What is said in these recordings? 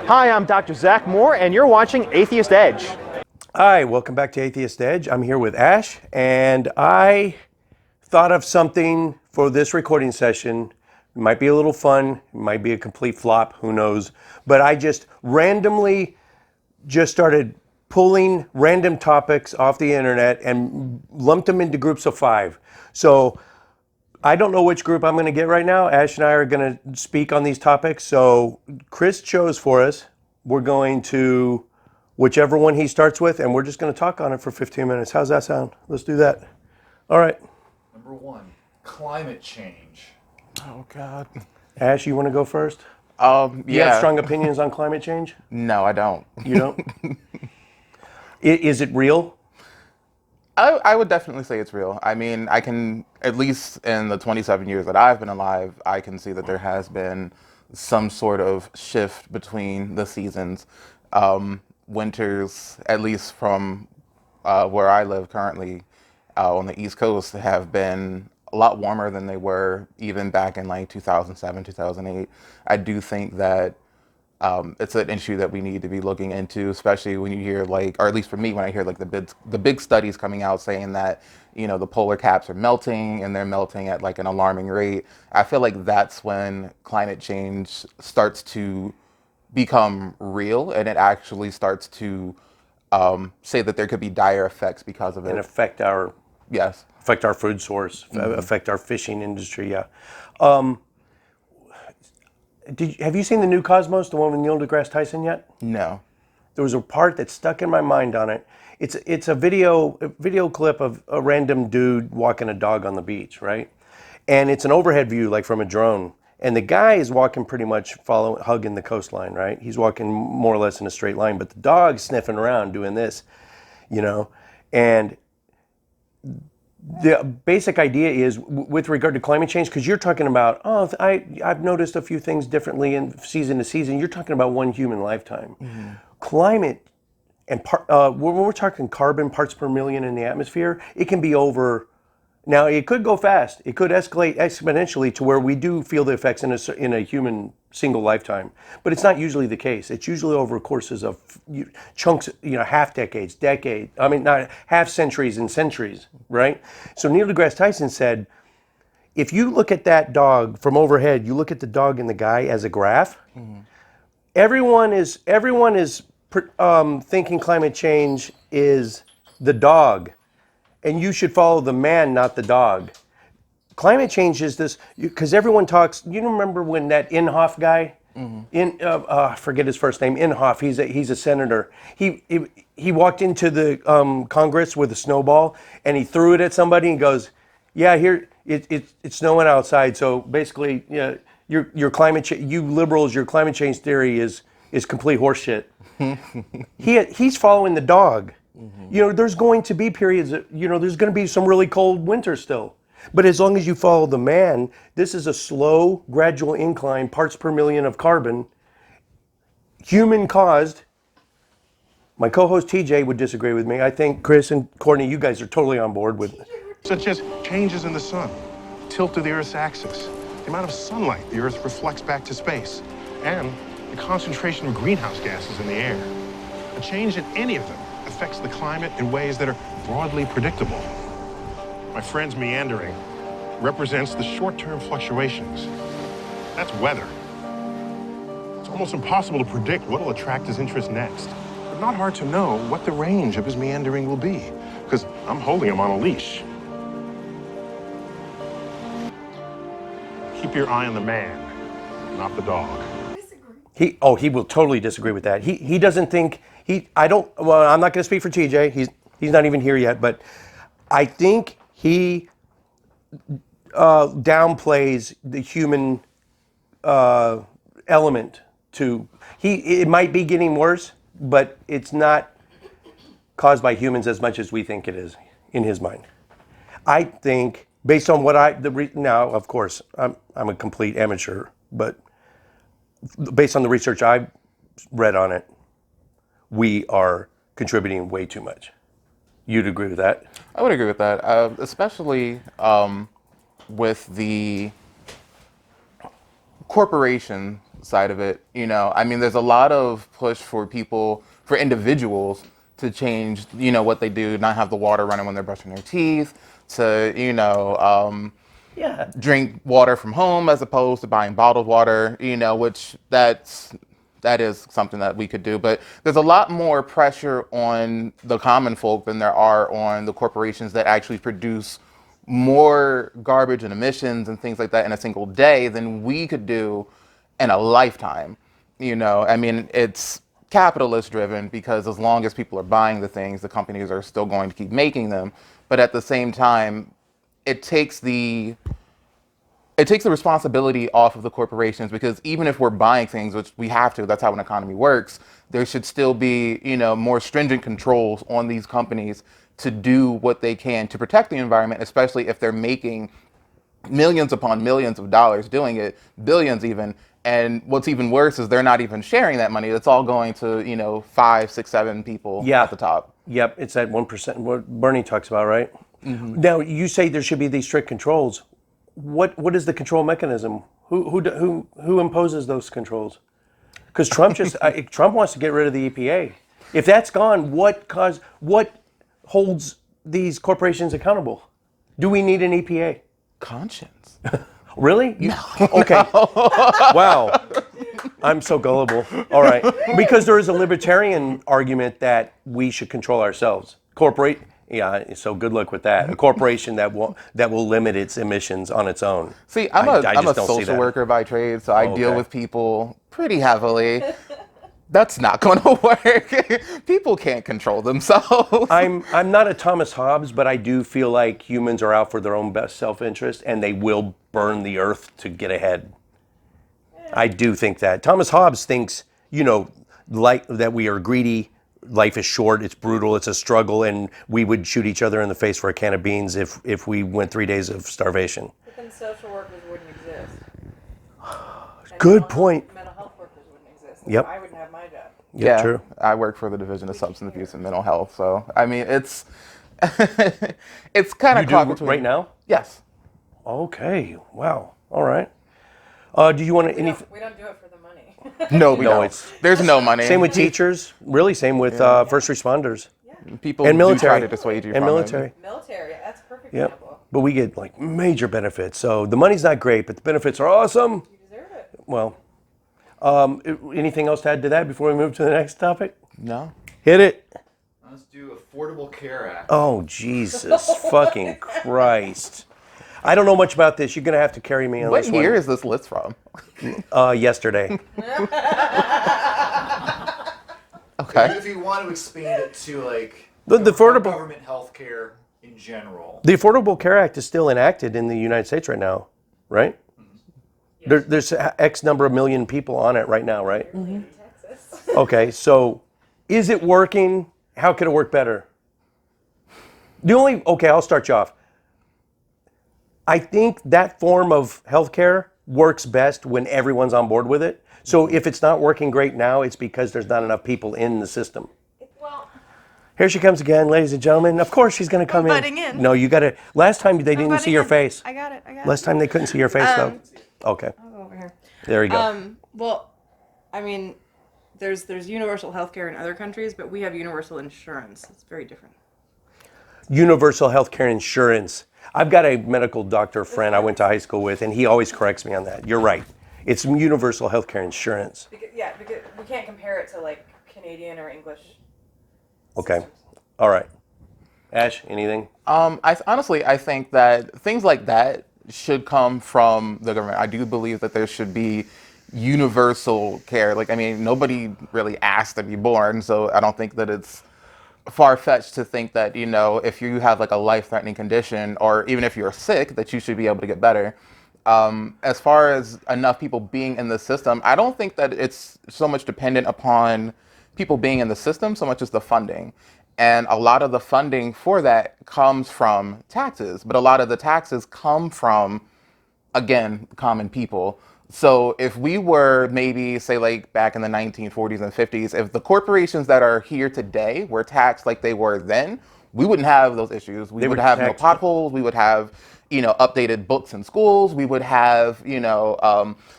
Hi, I'm Dr. Zach Moore, and you're watching Atheist Edge. Hi, welcome back to Atheist Edge. I'm here with Ash, and I thought of something for this recording session. It might be a little fun, it might be a complete flop, who knows. But I just randomly started pulling random topics off the internet and lumped them into groups of 5. So I don't know which group I'm going to get right now. Ash and I are going to speak on these topics. So Chris chose for us. We're going to whichever one he starts with, and we're just going to talk on it for 15 minutes. How's that sound? Let's do that. All right. Number 1, climate change. Oh, God. Ash, you want to go first? Yeah. You have strong opinions on climate change? No, I don't. You don't? Is it real? I would definitely say it's real. I mean, I can, at least in the 27 years that I've been alive, I can see that there has been some sort of shift between the seasons. Winters, at least from where I live currently on the East Coast, have been a lot warmer than they were even back in like 2007, 2008. I do think that it's an issue that we need to be looking into, especially when you hear like, or at least for me, when I hear like the big studies coming out saying that, you know, the polar caps are melting and they're melting at like an alarming rate. I feel like that's when climate change starts to become real, and it actually starts to say that there could be dire effects because of it. And affect our Yes. affect our food source, affect our fishing industry. Yeah. Have you seen the new Cosmos, the one with Neil deGrasse Tyson yet? No. There was a part that stuck in my mind on it. It's a video clip of a random dude walking a dog on the beach, right? And it's an overhead view, like from a drone. And the guy is walking pretty much hugging the coastline, right? He's walking more or less in a straight line, but the dog's sniffing around doing this, you know? And the basic idea is with regard to climate change, because you're talking about, I've noticed a few things differently in season to season. You're talking about one human lifetime. Mm-hmm. Climate, and when we're talking carbon parts per million in the atmosphere, it can be over. Now, it could go fast. It could escalate exponentially to where we do feel the effects in a human single lifetime. But it's not usually the case. It's usually over courses of chunks, half decades, not half centuries and centuries, right? So Neil deGrasse Tyson said, if you look at that dog from overhead, you look at the dog and the guy as a graph, mm-hmm. everyone is thinking climate change is the dog. And you should follow the man, not the dog. Climate change is this, because everyone talks, you remember when that Inhofe guy, mm-hmm. I forget his first name, Inhofe, he's a senator. He walked into the Congress with a snowball and he threw it at somebody and goes, yeah, here, it's snowing outside, so basically, your climate change, you liberals, your climate change theory is complete horseshit. He's following the dog. Mm-hmm. There's going to be periods, there's going to be some really cold winters still. But as long as you follow the man, this is a slow, gradual incline, parts per million of carbon, human caused. My co-host TJ would disagree with me. I think Chris and Courtney, you guys are totally on board with it. Such as changes in the sun, tilt of the Earth's axis, the amount of sunlight the Earth reflects back to space, and the concentration of greenhouse gases in the air. A change in any of them affects the climate in ways that are broadly predictable. My friend's meandering represents the short-term fluctuations. That's weather. It's almost impossible to predict what will attract his interest next, but not hard to know what the range of his meandering will be, because I'm holding him on a leash. Keep your eye on the man, not the dog. He will totally disagree with that. He doesn't think, I'm not going to speak for TJ, he's not even here yet, but I think he downplays the human element to, it might be getting worse, but it's not caused by humans as much as we think it is in his mind. I think, based on what now, of course, I'm a complete amateur, but based on the research I've read on it, we are contributing way too much. You'd agree with that? I would agree with that, especially with the corporation side of it, I mean, there's a lot of push for individuals to change, what they do, not have the water running when they're brushing their teeth, to, drink water from home as opposed to buying bottled water, which that is something that we could do. But there's a lot more pressure on the common folk than there are on the corporations that actually produce more garbage and emissions and things like that in a single day than we could do in a lifetime. I mean, it's capitalist driven because as long as people are buying the things, the companies are still going to keep making them. But at the same time, it takes the responsibility off of the corporations, because even if we're buying things, which we have to, that's how an economy works, there should still be, more stringent controls on these companies to do what they can to protect the environment, especially if they're making millions upon millions of dollars doing it, billions even. And what's even worse is they're not even sharing that money. It's all going to, 5, 6, 7 people at the top. Yep, it's that 1%, what Bernie talks about, right? Mm-hmm. Now, you say there should be these strict controls. What is the control mechanism? Who imposes those controls? Because Trump Trump wants to get rid of the EPA. If that's gone, what holds these corporations accountable? Do we need an EPA? Conscience. Really? No. Okay. Wow. I'm so gullible. All right. Because there is a libertarian argument that we should control ourselves. Yeah, so good luck with that. A corporation that will limit its emissions on its own. See, I'm a social worker by trade, so I deal with people pretty heavily. That's not going to work. People can't control themselves. I'm not a Thomas Hobbes, but I do feel like humans are out for their own best self-interest, and they will burn the earth to get ahead. I do think that. Thomas Hobbes thinks, like that we are greedy. Life is short, it's brutal, it's a struggle, and we would shoot each other in the face for a can of beans if we went 3 days of starvation. But then social workers wouldn't exist. Good point. Mental health workers wouldn't exist. Yep. I wouldn't have my job. Yeah, true. I work for the Division of Substance Abuse and Mental Health, so I mean it's it's kind of You do right now? Yes. Okay. Wow. All right. Do you want to We don't do it for the money. No, we don't. There's no money. Same with teachers. Really, same with first responders. People and military. do try to dissuade you and from military. it. Military, that's a perfect Yep. example. But we get like major benefits. So the money's not great, but the benefits are awesome. You deserve it. Well, anything else to add to that before we move to the next topic? No. Hit it. Let's do Affordable Care Act. Oh, Jesus fucking Christ. I don't know much about this. You're going to have to carry me on What this one. year is this list from? Yesterday. Okay. If you want to expand it to like The affordable- government health care in general. The Affordable Care Act is still enacted in the United States right now, right? Yes. There's X number of million people on it right now, right? Mm-hmm. Texas. Okay, so is it working? How could it work better? Okay, I'll start you off. I think that form of healthcare works best when everyone's on board with it. So if it's not working great now, it's because there's not enough people in the system. Well, Here she comes again, ladies and gentlemen. Of course she's going to come butting in. No, you got to. Last time they didn't see your face. I got it. Last time they couldn't see your face, though. Okay. I'll go over here. There you go. Well, I mean, there's universal health care in other countries, but we have universal insurance. It's very different. Universal health care insurance. I've got a medical doctor friend I went to high school with, and he always corrects me on that. You're right. It's universal health care insurance. Because we can't compare it to like Canadian or English. Okay. All right. Ash, anything? I think that things like that should come from the government. I do believe that there should be universal care. Like, I mean, nobody really asked to be born, so I don't think that it's far-fetched to think that, if you have like a life-threatening condition, or even if you're sick, that you should be able to get better. As far as enough people being in the system, I don't think that it's so much dependent upon people being in the system so much as the funding. And a lot of the funding for that comes from taxes, but a lot of the taxes come from, again, common people. So if we were maybe, say, like back in the 1940s and 50s, if the corporations that are here today were taxed like they were then, we wouldn't have those issues. We would have no potholes. We would have, updated books in schools. We would have,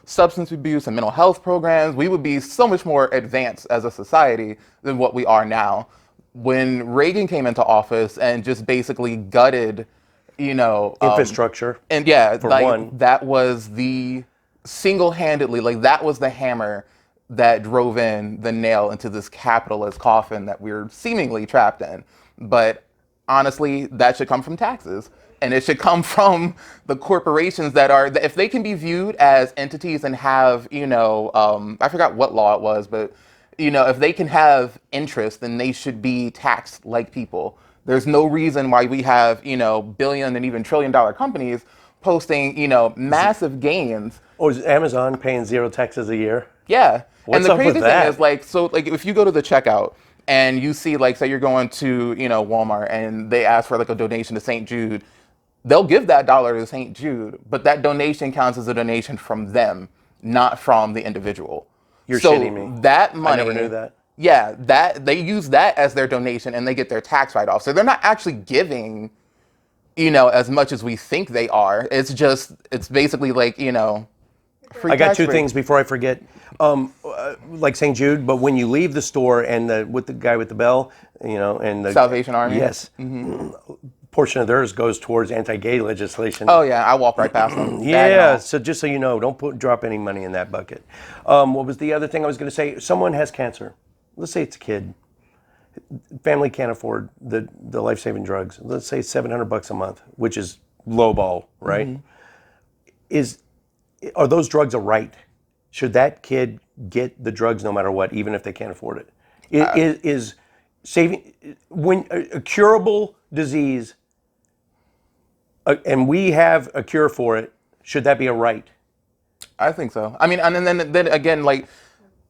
substance abuse and mental health programs. We would be so much more advanced as a society than what we are now. When Reagan came into office and just basically gutted, Infrastructure. and yeah, for like one. that was the single-handedly, like that was the hammer that drove in the nail into this capitalist coffin that we're seemingly trapped in. But honestly, that should come from taxes. And it should come from the corporations that if they can be viewed as entities and have, I forgot what law it was, but, if they can have interest, then they should be taxed like people. There's no reason why we have, billion and even trillion-dollar companies posting, massive gains. Or is Amazon paying 0 taxes a year? Yeah. What's and the up with crazy thing that? is, if you go to the checkout and you see, say you're going to, Walmart and they ask for, a donation to St. Jude, they'll give that dollar to St. Jude, but that donation counts as a donation from them, not from the individual. You're shitting me. That money, I never knew that. Yeah, that they use that as their donation and they get their tax write-off. So they're not actually giving, as much as we think they are. It's basically free I got tax 2 free. things before I forget. Like St. Jude, but when you leave the store and with the guy with the bell, and the Salvation Army? Yes. Portion of theirs goes towards anti-gay legislation. Oh yeah, I walk right past them. Yeah, so just so you know, don't drop any money in that bucket. What was the other thing I was going to say? Someone has cancer. Let's say it's a kid. Family can't afford the life-saving drugs. Let's say $700 a month, which is lowball, right? Are those drugs a right? Should that kid get the drugs no matter what, even if they can't afford it? Is saving when a curable disease, and we have a cure for it? Should that be a right? I think so. I mean, and then again,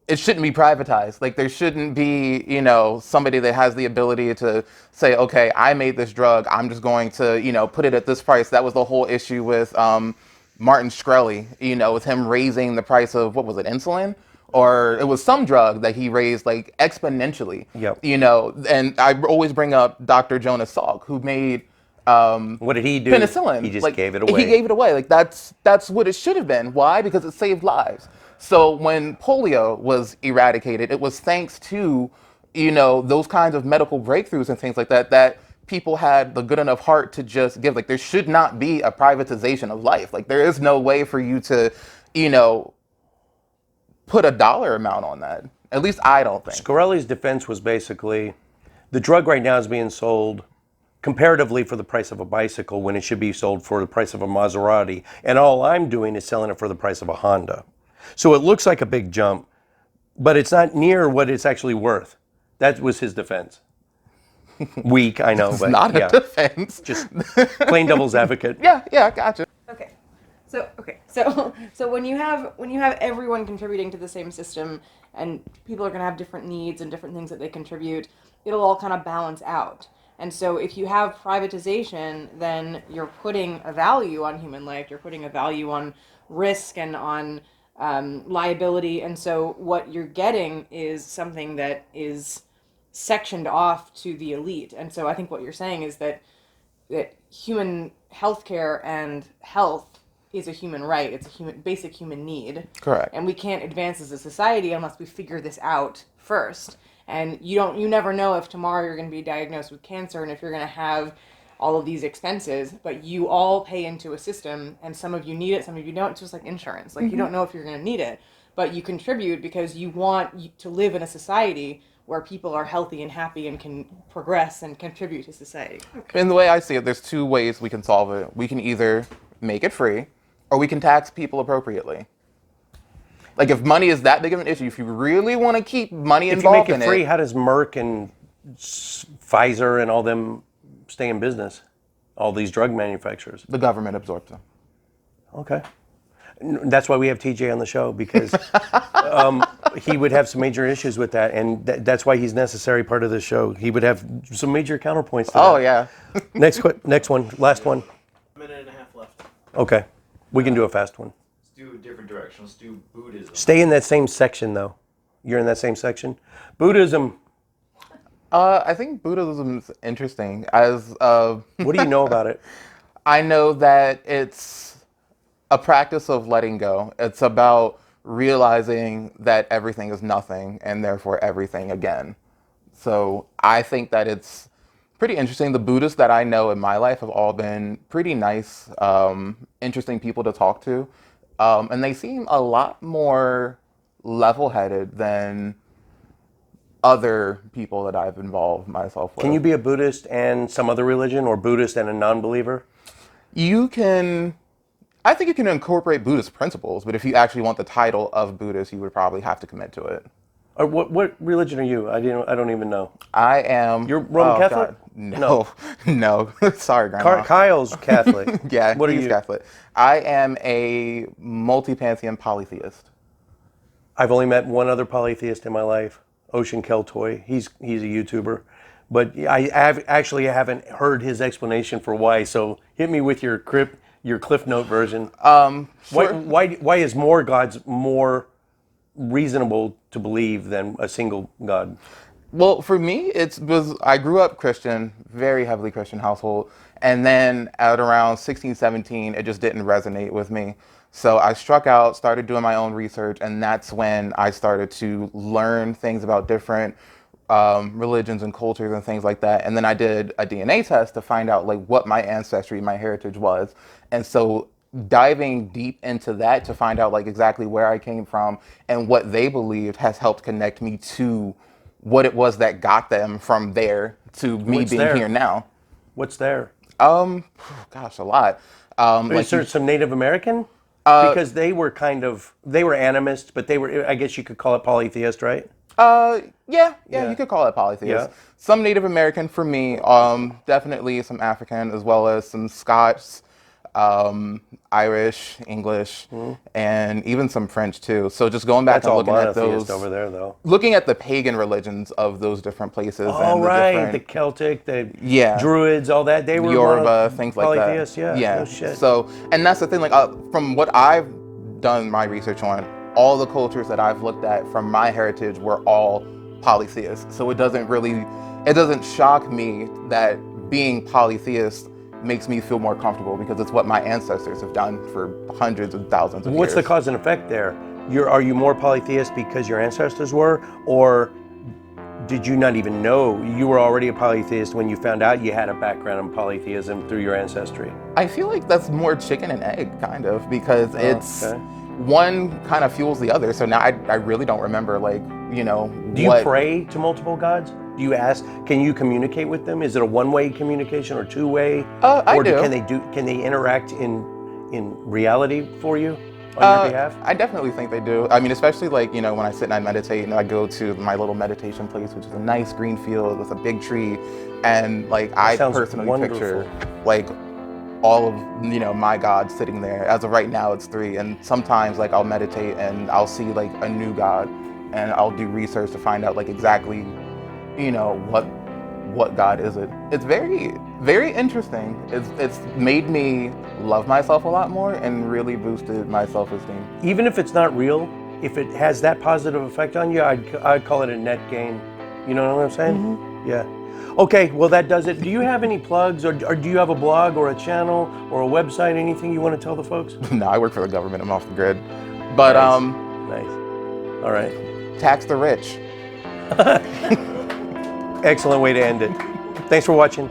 it shouldn't be privatized. There shouldn't be, somebody that has the ability to say, okay, I made this drug. I'm just going to, put it at this price. That was the whole issue with Martin Shkreli, with him raising the price of, what was it, insulin? Or it was some drug that he raised exponentially. Yep. And I always bring up Dr. Jonas Salk, who made What did he do? penicillin. He just gave it away. He gave it away. That's what it should have been. Why? Because it saved lives. So when polio was eradicated, it was thanks to, those kinds of medical breakthroughs and things like that people had the good enough heart to just give. There should not be a privatization of life. There is no way for you to, put a dollar amount on that. At least I don't think. Shkreli's defense was basically, the drug right now is being sold comparatively for the price of a bicycle when it should be sold for the price of a Maserati. And all I'm doing is selling it for the price of a Honda. So it looks like a big jump, but it's not near what it's actually worth. That was his defense. Weak, I know, It's but not yeah. a defense. Just plain devil's advocate. Yeah, I gotcha. Okay. So when you have everyone contributing to the same system and people are going to have different needs and different things that they contribute, it'll all kind of balance out. And so if you have privatization, then you're putting a value on human life, you're putting a value on risk and on liability. And so what you're getting is something that is sectioned off to the elite. And so I think what you're saying is that human healthcare and health is a human right. It's a basic human need. Correct. And we can't advance as a society unless we figure this out first. And you never know if tomorrow you're going to be diagnosed with cancer and if you're going to have all of these expenses, but you all pay into a system, and some of you need it, some of you don't. It's just like insurance. You don't know if you're going to need it, but you contribute because you want to live in a society where people are healthy and happy and can progress and contribute to society. And the way I see it, there's 2 ways we can solve it. We can either make it free, or we can tax people appropriately. If money is that big of an issue, if you really want to keep money If you involved make it in free, it, how does Merck and Pfizer and all them stay in business? All these drug manufacturers. the government absorbs them. Okay. That's why we have TJ on the show, because he would have some major issues with that, and that's why he's a necessary part of the show. He would have some major counterpoints to that. Oh yeah. Next one, last one. A minute and a half left. Okay. We can do a fast one. Let's do a different direction. Let's do Buddhism. Stay in that same section, though. You're in that same section. Buddhism. I think Buddhism is interesting. As What do you know about it? I know that it's a practice of letting go. It's about realizing that everything is nothing and therefore everything again. So I think that it's pretty interesting. The Buddhists that I know in my life have all been pretty nice, interesting people to talk to. And they seem a lot more level-headed than other people that I've involved myself with. Can you be a Buddhist and some other religion, or Buddhist and a non-believer? You can, I think you can incorporate Buddhist principles, but if you actually want the title of Buddhist, you would probably have to commit to it. Or what religion are you? I don't even know. I am. You're Roman Catholic? God. No, no. Sorry, Grandma. Kyle's Catholic. Yeah, What are he's you? Catholic. I am a multi-pantheon polytheist. I've only met one other polytheist in my life, Ocean Keltoy. He's a YouTuber, but actually haven't heard his explanation for why. So hit me with your Cliff Note version. Sure. Why is more gods more reasonable to believe than a single God? Well, for me, I grew up Christian, very heavily Christian household, and then at around 16, 17, it just didn't resonate with me. So I struck out, started doing my own research, and that's when I started to learn things about different religions and cultures and things like that. And then I did a DNA test to find out like what my ancestry, my heritage was. And so diving deep into that to find out like exactly where I came from and what they believed has helped connect me to what it was that got them from there to me What's being there? here now. What's there? Gosh, a lot. Is there some Native American? Because they were animists, but I guess you could call it polytheist, right? Yeah, you could call it polytheist. Yeah. Some Native American for me, definitely some African as well as some Scots, Irish, English, and even some French too. So just going back That's and all looking at monotheist those over there, though. looking at the pagan religions of those different places. Oh, and right, different, the Celtic, the Yeah. Druids, all that. They were Yoruba, things like that. polytheists, yeah. No shit. So, and that's the thing, like from what I've done my research on, all the cultures that I've looked at from my heritage were all polytheists. So it doesn't shock me that being polytheist makes me feel more comfortable because it's what my ancestors have done for hundreds of thousands of years. What's the cause and effect there? Are you more polytheist because your ancestors were, or did you not even know you were already a polytheist when you found out you had a background in polytheism through your ancestry? I feel like that's more chicken and egg, kind of, because it's okay. one kind of fuels the other. So now I really don't remember, like, you know. Do you pray to multiple gods? Do you ask? Can you communicate with them? Is it a one-way communication or two-way? I do. Can they interact in reality for you on your behalf? I definitely think they do. I mean, especially like, you know, when I sit and I meditate and I go to my little meditation place, which is a nice green field with a big tree, and like I personally picture like all of, you know, my gods sitting there. As of right now, it's 3, and sometimes like I'll meditate and I'll see like a new god, and I'll do research to find out like exactly, you know, what God is it. It's very, very interesting. It's made me love myself a lot more and really boosted my self-esteem. Even if it's not real, if it has that positive effect on you, I'd call it a net gain. You know what I'm saying? Mm-hmm. Yeah. Okay, well that does it. Do you have any plugs, or do you have a blog or a channel or a website, anything you want to tell the folks? No, I work for the government. I'm off the grid. But Nice. All right. Tax the rich. Excellent way to end it. Thanks for watching.